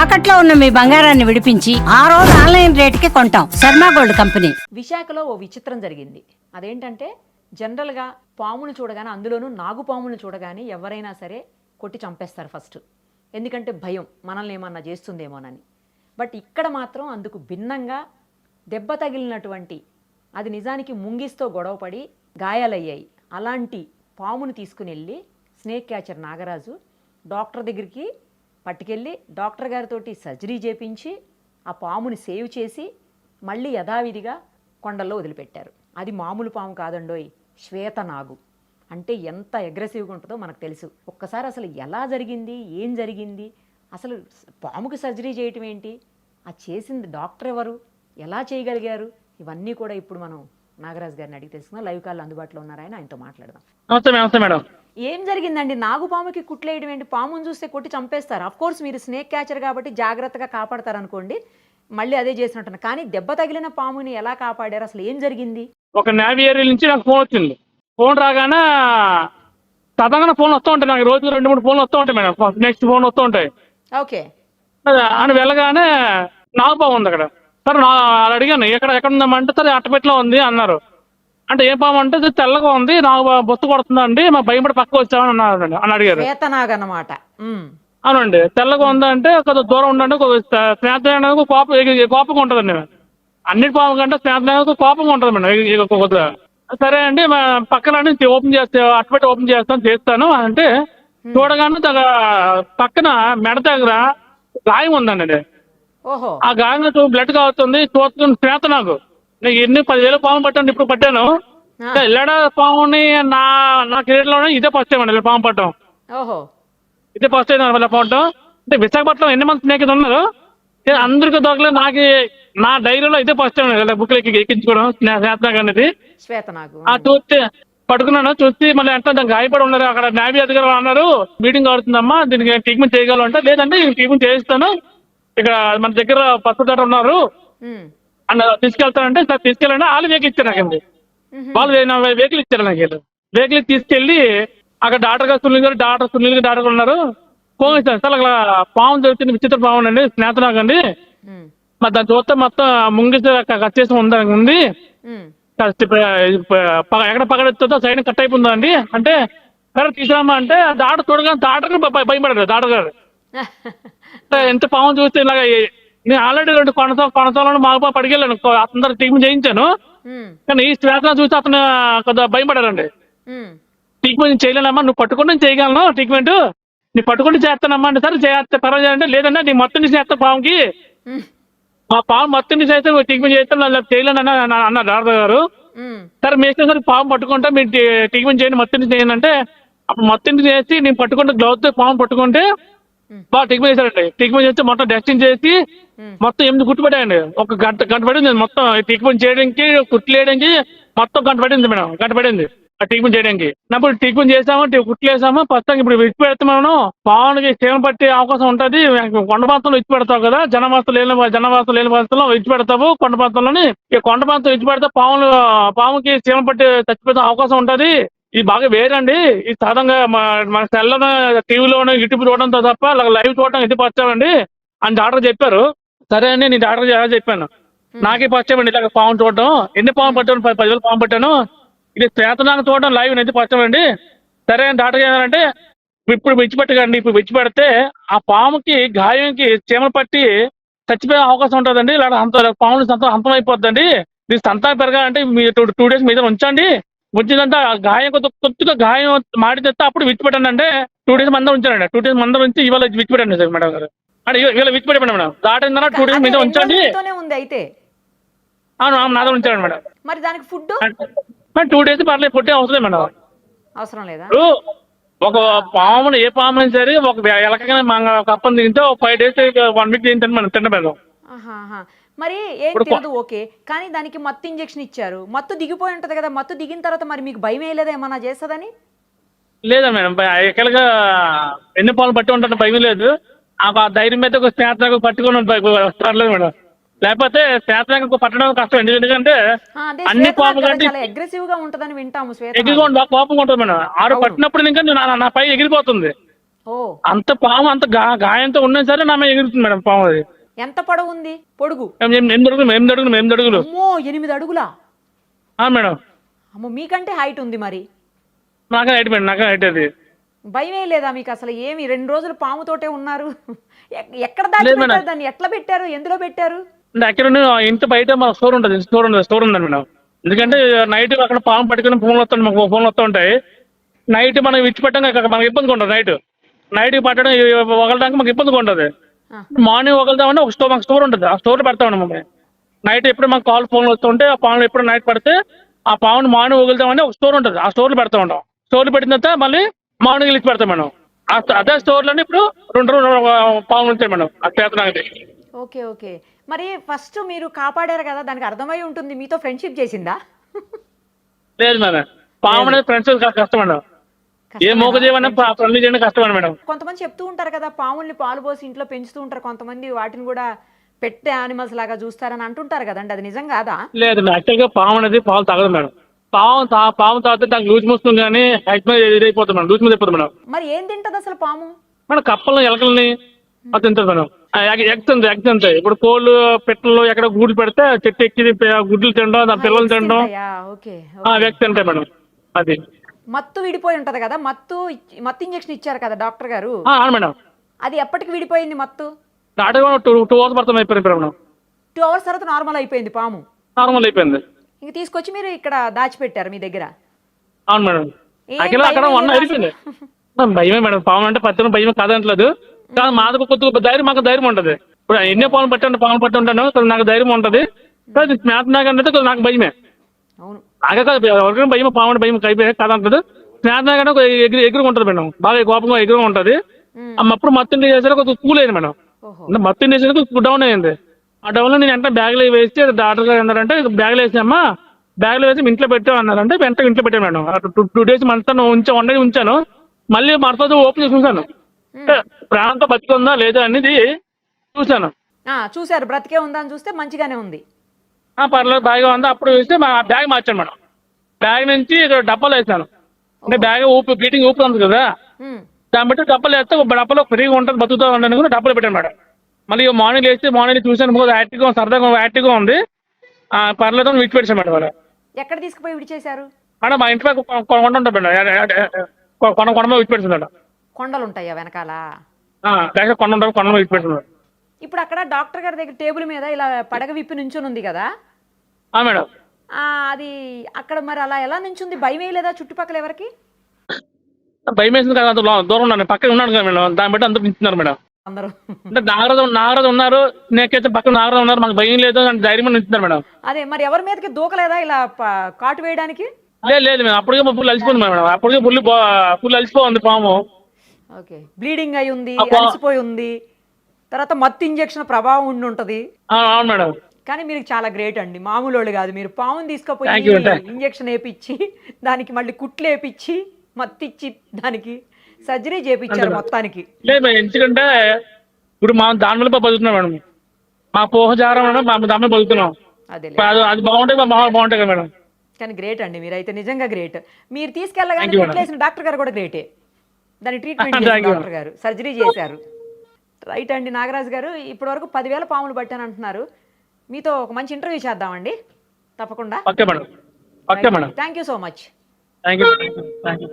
తాకట్లో ఉన్న మీ బంగారాన్ని విడిపించి ఆ రోజు ఆన్లైన్ రేటుకి కొంటాం. Sharma gold company. విశాఖలో ఓ విచిత్రం జరిగింది. అదేంటంటే జనరల్గా పామును చూడగానే, అందులోనూ నాగుపామును చూడగానే ఎవరైనా సరే కొట్టి చంపేస్తారు ఫస్ట్. ఎందుకంటే భయం, మనల్ని ఏమన్నా చేస్తుందేమోనని. బట్ ఇక్కడ మాత్రం అందుకు భిన్నంగా దెబ్బ తగిలినటువంటి, అది నిజానికి ముంగిస్తో గొడవపడి గాయాలయ్యాయి, అలాంటి పామును తీసుకుని వెళ్ళి స్నేక్ క్యాచర్ నాగరాజు డాక్టర్ దగ్గరికి పట్టుకెళ్ళి డాక్టర్ గారితో సర్జరీ చేపించి ఆ పాముని సేవ్ చేసి మళ్ళీ యథావిధిగా కొండల్లో వదిలిపెట్టారు. అది మామూలు పాము కాదండోయ్, శ్వేతనాగు. అంటే ఎంత అగ్రెసివ్గా ఉంటుందో మనకు తెలుసు. ఒక్కసారి అసలు ఎలా జరిగింది, ఏం జరిగింది, అసలు పాముకి సర్జరీ చేయటం ఏంటి, ఆ చేసింది డాక్టర్ ఎవరు, ఎలా చేయగలిగారు, ఇవన్నీ కూడా ఇప్పుడు మనం నాగరాజు గారిని అడిగి తెలుసుకుందాం. లైవ్ కాల్ అందుబాటులో ఉన్నారు, ఆయనతో మాట్లాడదాం. నమస్తే మేడం. ఏం జరిగిందండి? నాగుపాముకి కుట్లేయడం ఏంటి? పాముని చూస్తే కొట్టి చంపేస్తారు. అఫ్ కోర్స్ మీరు స్నేక్ క్యాచర్ కాబట్టి జాగ్రత్తగా కాపాడతారు అనుకోండి, మళ్ళీ అదే చేసినట్టున్నారు. కానీ దెబ్బ తగిలిన పాముని ఎలా కాపాడారు? అసలు ఏం జరిగింది? ఒక నేవీ ఏరియా నుంచి నాకు ఫోన్ వచ్చింది. ఫోన్ రాగానే సాధారణ ఫోన్ వస్తూ ఉంటాయి నాకు, రోజు 2-3 ఫోన్లు వస్తూ ఉంటాయి మేడం. నెక్స్ట్ ఫోన్ వస్తూ ఉంటాయి. ఓకే. అని వెళ్ళగానే నాగుపాము ఉంది అక్కడ. సరే అలా అడిగాను, ఎక్కడ ఉందామంటే సరే అట్టపెట్లో ఉంది అన్నారు. అంటే ఏ పాము అంటే తెల్లగా ఉంది, నాకు బొత్తు కొడుతుందండి, మా భయపడి పక్క వచ్చామని అన్నారు అని అడిగారు. శ్వేతనాగ్ అన్నమాట. అవునండి. తెల్లగా ఉందంటే కొద్దిగా దూరం ఉండండి, స్నేహితులకు కోపంగా ఉంటుందండి. అన్నిటి పాము కంటే స్నేహితులకు కోపంగా ఉంటుంది మేడం కొద్దిగా. సరే అండి, పక్కన ఓపెన్ చేస్తే అట్టపెట్టి ఓపెన్ చేస్తాను అంటే చూడగానే పక్కన మెడ దగ్గర గాయం ఉందండి. ఓహో. ఆ గాయంలో బ్లడ్ కావుతుంది. చూస్తుంది శ్వేతనాగు. నీకు ఎన్ని 10,000 పాము పట్టాను, ఇప్పుడు పట్టాను. ఇల్లడ పాముని నా కెరీర్ లోనే ఇదే ఫస్ట్ టైం అండి పాము పట్టడం. ఓహో. ఇదే ఫస్ట్ టైం పట్టడం. అంటే విశాఖపట్నం ఎన్ని మంది స్నేహితులు ఉన్నారు, అందరికీ దొరకలేదు. నా డైరీలో ఇదే ఫస్ట్ టైం బుక్ ఎక్కించుకోవడం శ్వేతనాగ్ అనేది. శ్వేతనాగు చూస్తే పట్టుకున్నాను. చూసి మళ్ళీ అంటే గాయపడి ఉన్నారు. అక్కడ న్యావీ అధికారులు అన్నారు, మీటింగ్ అవుతుందమ్మా, దీనికి ట్రీట్మెంట్ చేయగలం అంటే, లేదంటే ట్రీట్మెంట్ చేయిస్తాను, ఇక్కడ మన దగ్గర పసుపు డాక్టర్ ఉన్నారు అన్న తీసుకెళ్తానంటే, సార్ తీసుకెళ్ళండి. వాళ్ళు వెహికల్ ఇచ్చారు నాకండి. వాళ్ళు వెహికల్ ఇచ్చారు నాకు. వెహికల్ తీసుకెళ్ళి అక్కడ సునీల్ డాక్టర్ ఉన్నారు. ఫోన్ ఇచ్చారు, సార్ అక్కడ పాము దొరికింది, విచిత్ర పాము అండి, స్నేహితునాగ్ అండి, మరి దాన్ని చూస్తే మొత్తం ముంగిసి కచ్చేసి ఉంది, ఎక్కడ పగడెత్తుందో సైడ్ కట్ అయిపోతుందా అండి అంటే, సరే తీసుకురామా అంటే డాక్టర్ చూడగానే డాక్టర్ భయపడారు. డాక్టర్ గారు ఎంత పాము చూస్తే ఇలాగ, నేను ఆల్రెడీ 2 కొనసాలను మాకు పడికెళ్ళాను, అందరు ట్రీట్మెంట్ చేయించాను. కానీ ఈ శ్వేతనాగ్ చూస్తే అతను కొద్దిగా భయపడారండి. ట్రీట్మెంట్ చేయలేనమ్మా, నువ్వు పట్టుకుంటే నేను చేయగలను ట్రీట్మెంట్, నీ పట్టుకుంటే చేస్తానమ్మా అంటే, సరే చేస్తే పర్వాలేదు అంటే, లేదన్నా నీ మొత్తం నుంచి చేస్తా పాముకి, మా పాము మొత్తం నుంచి అయితే ట్రీట్మెంట్ చేస్తాను చేయలేను అన్నారు డాక్టర్ గారు. సరే మేస్తే సరే పాము పట్టుకుంటా, మీరు ట్రీట్మెంట్ చేయండి, మొత్తం నుంచి చేయండి అంటే, అప్పుడు మొత్తం నుంచి చేసి నేను పట్టుకుంటే గ్లౌజ్ తో పాము పట్టుకుంటే బాగా ట్రీట్మెంట్ చేశారండి. ట్రీట్మెంట్ చేస్తే మొత్తం టెస్టింగ్ చేసి మొత్తం 8 కుట్టు పట్టాయండి. ఒక గంట పడింది మొత్తం ట్రీట్మెంట్ చేయడానికి, కుట్లు వేయడానికి మొత్తం గంట పడింది మేడం. గంట పడింది ఆ ట్రీట్మెంట్ చేయడానికి. అప్పుడు ట్రీట్మెంట్ చేసాము, కుట్లు వేసాము. ప్రస్తుతం ఇప్పుడు విడిచి పెడతాము. పావునికి క్షేమం పట్టే అవకాశం ఉంటుంది. కొండ ప్రాంతంలో విడిచి పెడతావు కదా, జనవాసం లేని ప్రాంతంలో విడిచి పెడతావు. కొండ ప్రాంతంలోని ఈ కొండ ప్రాంతం విడిచి పెడితే పాముకి క్షేమం పట్టి చచ్చిపోతే అవకాశం ఉంటుంది. ఇది బాగా వేరండి. ఇది సాధారణంగా మన సెల్లోనూ టీవీలోనూ యూట్యూబ్ చూడడంతో తప్ప లైవ్ చూడడం ఇది పచ్చామండి అని డాక్టర్ చెప్పారు. సరే అండి, నేను డాక్టర్ ఎలా చెప్పాను, నాకే పచ్చామండి ఇలా పాము చూడటం. ఎన్ని పాము పట్టాను? 10,000 పాము పట్టాను. ఇది శ్వేతనాగ్ చూడడం లైవ్ అయితే పచ్చామండి. సరే అని డాక్టర్ ఏమన్నారంటే, ఇప్పుడు విడిచిపెట్టకండి, ఇప్పుడు విడిచిపెడితే ఆ పాముకి గాయంకి చీమలు పట్టి చచ్చిపోయే అవకాశం ఉంటుందండి. ఇలా పాముని అంతం అయిపోద్దండి. దీని సంతానం పెరగాలంటే మీరు 2 days మీద ఉంచండి. వచ్చిందంటే గాయం కొద్దిగా గాయం మాడి తెస్తే అప్పుడు విడిచిపెట్టాను అంటే 2 days మందం ఉంచానండి. 2 days మందం ఉంచి ఇవాళ విడిచిపెట్టాను సార్ మేడం గారు. అంటే ఇవాళ విడిచిపెట్టాను మేడం. దాటిందన్నా 2 days మీద ఉంచండి. అవును, నాతో ఉంచాను మేడం. మరి దానికి ఫుడ్ 2 days పర్లేదు, ఫుడ్ అవసరం మేడం. అవసరం లేదా? ఒక పాముని, ఏ పాముని సరే, ఒక ఎలకగానే ఒక అప్పని తింటే 5 days 1 week తింటాను మనం, తిన్న మేడం. మరి ఏం తెలియదు, ఓకే. కానీ దానికి మత్తు ఇంజెక్షన్ ఇచ్చారు, మత్తు దిగిపోయి ఉంటది కదా, మత్తు దిగిన తర్వాత మరి మీకు భయం వేయలేదా ఏమన్నా చేస్తుందని? లేదా మేడం, ఎక్కడగా ఎన్ని పాలు పట్టి ఉంటాను, భయం లేదు. ఆ ధైర్యం మీద ఒక స్నేహితులకు పట్టుకుని పర్లేదు మేడం. లేకపోతే శ్వేతనాగ్ పట్టడం కష్టం. ఎందుకంటే అన్ని పాము కంటే అగ్రెసివ్ గా ఉంటదని వింటాము. బాగా కోపంగా ఉంటుంది మేడం. ఆరు పట్టినప్పుడు ఇంకా నా పై ఎగిరిపోతుంది. ఓ, అంత పాము అంత గాయంతో ఉన్నా సరే నా మీద ఎగురుతుంది మేడం పాము అది. ఎంత పొడవు ఉంది? పొడుగు? 8 అడుగులు. అమ్మో, 8 అడుగులా? మేడం అమ్మో, మీకంటే హైట్ ఉంది మరి. నాకే హైట్ మేడం, నాకే హైట్ అది. భయమే లేదా మీకు అసలు? ఏమి 2 రోజులు పాముతోటే ఉన్నారు? ఎక్కడ లేదు మేడం. దాచి దాన్ని? ఎట్లా పెట్టారు? ఎందులో పెట్టారు? అంటే యాక్చువల్లీ ఇంటి బయట మా స్టోర్ ఉందండి మేడం. ఎందుకంటే నైట్ అక్కడ పాము పట్టుకుని ఫోన్లు వస్తాయి, మాకు ఫోన్లు వస్తూ ఉంటాయి. నైట్ మనం విడిచిపెట్టాం మనకి ఇబ్బందిగా ఉంటుంది. నైట్ పట్టడం వగలడానికి మాకు ఇబ్బందిగా ఉంటుంది. ఆ, మార్నింగ్ వగలుదామని మాకు స్టోర్ ఉంటుంది, ఆ స్టోర్ పెడతామండి మమ్మల్ని. నైట్ ఎప్పుడు మాకు ఫోన్లు వస్తుంటే ఆ పాములు ఎప్పుడు నైట్ పడితే ఆ పాముని మార్నింగ్ వగులుదామని ఒక స్టోర్ ఉంటుంది, ఆ స్టోర్లో పెడతా ఉంటాం. స్టోర్లో పెట్టిన తర్వాత మళ్ళీ మార్నింగ్ ఇచ్చి పెడతాం మేడం. అదే స్టోర్లోనే ఇప్పుడు 2 పాములు ఉంటాయి మేడం. అది చేతనాగది. Okay okay. మరి ఫస్ట్ మీరు కాపాడారు కదా, దానికి అర్థమై ఉంటుంది, మీతో ఫ్రెండ్షిప్ చేసిందా? లేదు మేడం, పాము అనేది ఫ్రెండ్స్ కష్టం మేడం. ఏ మోగ చేయమన్నా ఫ్రెండ్లీ చేయడం కష్టం మేడం. కొంతమంది చెప్తూ ఉంటారు కదా, పాముల్ని పాలు పోసి ఇంట్లో పెంచుతూ ఉంటారు కొంతమంది, వాటిని కూడా పెట్టే యానిమల్స్ లాగా చూస్తారని అంటుంటారు కదండి, అది నిజం కాదా? లేదు, యాక్చువల్గా పాము అనేది పాలు తాగదు మేడం. పాము తాగితే దానికి లూజ్ మోస్తుంది కానీ ఇదైపోతుంది మేడం, లూజ్ మీద అయిపోతుంది మేడం. మరి ఏం తింటది అసలు పాము? మేడం కప్పల్ని ఎలకల్ని అది తింటుంది మేడం. ఎగ్స్ అంతే. ఇప్పుడు కోళ్ళు పెట్టలు ఎక్కడ గూడ్లు పెడితే చెట్టు ఎక్కి గుడ్లు తినడం, దాని పిల్లలు తినడం, తింటాయా? ఓకే. వ్యక్తి తింటాయి మేడం. అది మత్తు విడిపోయి ఉంటది కదా, మత్తు ఇంజెక్షన్ ఇచ్చారు కదా డాక్టర్ గారు, అవును మేడం. అది ఎప్పటికి విడిపోయింది మత్తు? నాటే 2 hours పడుతుంది అయిపోయింది మేడం. 2 hours తర్వాత నార్మల్ అయిపోయింది పాము? నార్మల్ అయిపోయింది. ఇంక తీసుకొచ్చి మీరు ఇక్కడ దాచిపెట్టారు మీ దగ్గర? అవును మేడం. ఏం అక్కడ భయమే లేదా అయిపోయింది. భయమే మేడం, పాము అంటే పత్తిన భయమే కాదంటలేదు. కానీ మాకు కొద్దిగా ధైర్యం, మాకు ధైర్యం ఉంటుంది. ఇప్పుడు ఎన్నో పాములు పట్టి ఉంటాను, నాకు ధైర్యం ఉంటుంది. స్నేహితునాకంటే నాకు భయమే. అవును. నాకే కాదు, ఎవరికైనా భయమే, పాము అంటే భయం అయిపోయి కాదంటలేదు. స్నేహితునాకంటే ఎగురు ఉంటుంది మేడం, బాగా కోపంగా ఎగురు ఉంటుంది. అప్పుడు మత్తు చేసారు కొద్దిగా కూల్ అయింది మేడం. ఓహో. అంటే మత్తు చేసేందుకు డౌన్ అయింది. ఆ డౌన్ లో నేను వెంటనే బ్యాగ్లో వేసి డాక్టర్ గారు అన్నారంటే బ్యాగ్లో వేసామ్మా, బ్యాగ్లో వేసి ఇంట్లో పెట్టావు అన్నారంటే వెంటనే ఇంట్లో పెట్టాను మేడం. 2 days మనతో ఉంచాను. మళ్ళీ మరతో ఓపెన్ చేసి చూసాను, ప్రాణంతో బతికుందా లేదా అనేది చూసాను. చూసారు, బ్రతికే ఉందా అని చూస్తే మంచిగానే ఉంది. పర్లేదు, బాగా ఉంది. అప్పుడు చూస్తే మా బ్యాగ్ మార్చాను మేడం. బ్యాగ్ నుంచి ఇక్కడ డబ్బాలు వేసాను. అంటే బ్యాగ్ బీటింగ్ ఊపుతుంది కదా, దాన్ని బట్టి డబ్బాలు వేస్తే డబ్బాలో ఫ్రీగా ఉంటుంది, బతుకుతా ఉండని కూడా డబ్బాలు పెట్టాను మేడం. మళ్ళీ మార్నింగ్ వేస్తే మార్నింగ్ చూసాను, యాక్టివ్గా సరదాగా యాక్టివ్గా ఉంది. పర్లేదు విడిచిపెట్టాను మేడం. వాళ్ళు ఎక్కడ తీసుకుపోయి విడిచేశారు? మేడం మా ఇంటి పక్క కొండ ఉంటుంది మేడం, కొండ విడిచిపెడుతుంది మేడం. కొండలు ఉంటాయా వెనకాల? కొండ ఉంటుంది, కొండ విడిచిపెడుతుంది. ఇప్పుడు అక్కడ డాక్టర్ గారి దగ్గర టేబుల్ మీద ఇలా పడగ విప్పి నుంచుని ఉంది కదా మేడం, అది అక్కడ మరి అలా ఎలా నుంచుంది? భయం వేయలేదా చుట్టుపక్కల ఎవరికి? భయం వేసింది కదా, అంత దూరం ఉన్నాను, పక్కన ఉన్నాను కదా మేడం. దాన్ని బట్టి అందరూ నించున్నారు మేడం. అందరూ అంటే నాగరాజు ఉన్నారు, నేకైతే పక్కన నాగరాజు ఉన్నారు, మాకు భయం లేదు అని ధైర్యం నించున్నారు మేడం. అదే మరి ఎవరి మీదకి దూకలేదా ఇలా కాటు వేయడానికి? లేదు మేడం, అప్పటికే ఫుల్ అలసిపోయింది మేడం. అప్పటికే ఫుల్ అలసిపోయింది పాము. ఓకే. బ్లీడింగ్ అయి ఉంది, అలసిపోయి ఉంది, తర్వాత మత్తు ఇంజెక్షన్ ప్రభావం ఉండి ఉంటది. అవును మేడం. కానీ మీరు చాలా గ్రేట్ అండి, మామూలు వాళ్ళు కాదు. మీరు పాముని తీసుకుపోయి ఇంజెక్షన్ వేపించి దానికి మళ్ళీ కుట్లు వేపించి మత్తిచ్చి దానికి సర్జరీ చేపించారు మొత్తానికి. లేదు మేడం, ఎందుకంటే ఇప్పుడు మా దాని మీద బతుకుతున్నాం మేడం. మా పోహజారం మా దాని మీద బతుకుతున్నాం. అదే అది బాగుంటాయి, మా బాగుంటాయి కదా మేడం. కానీ గ్రేట్ అండి, మీరైతే నిజంగా గ్రేట్. మీరు తీసుకెళ్ళగానే కుట్లేసిన డాక్టర్ గారు కూడా గ్రేటే, దాని ట్రీట్మెంట్ చేసిన డాక్టర్ గారు సర్జరీ చేశారు. రైట్ అండి. నాగరాజు గారు, ఇప్పటి వరకు 10,000 పాములు పట్టాను అంటున్నారు. మీతో ఒక మంచి ఇంటర్వ్యూ చేద్దామండి తప్పకుండా. Okay madam. Okay madam. Thank you so much. Thank you.